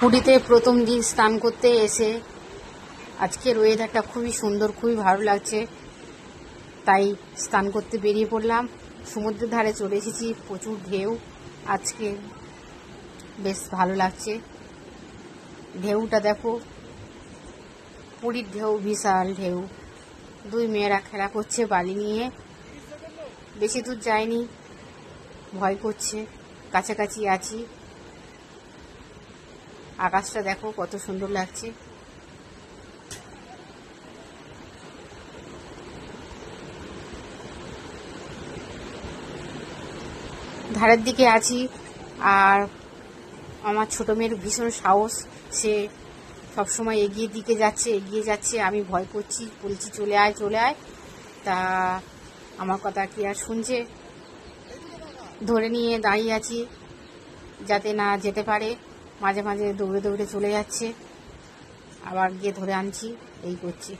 পুরীতে প্রথম দিন স্নান করতে এসে আজকের ওয়েদারটা খুবই সুন্দর, খুবই ভালো লাগছে, তাই স্নান করতে বেরিয়ে পড়লাম। সমুদ্রের ধারে চলে এসেছি, প্রচুর ঢেউ আজকে, বেশ ভালো লাগছে। ঢেউটা দেখো, পুরীর ঢেউ, বিশাল ঢেউ। দুই মেয়েরা খেলা করছে বালি নিয়ে, বেশি দূর যায়নি, ভয় করছে, কাছাকাছি আছি। আকাশটা দেখো কত সুন্দর লাগছে। ধারের দিকে আছি, আর আমার ছোট মেয়ের ভীষণ সাহস, সে সবসময় এগিয়ে যাচ্ছে। আমি ভয় করছি, বলছি চলে আয় চলে আয়, তা আমার কথা কি আর শুনছে। ধরে নিয়ে দাঁড়িয়ে আছি যাতে না যেতে পারে, মাঝে মাঝে দৌড়ে দৌড়ে চলে যাচ্ছে, আবার গিয়ে ধরে আনছি, এই করছি।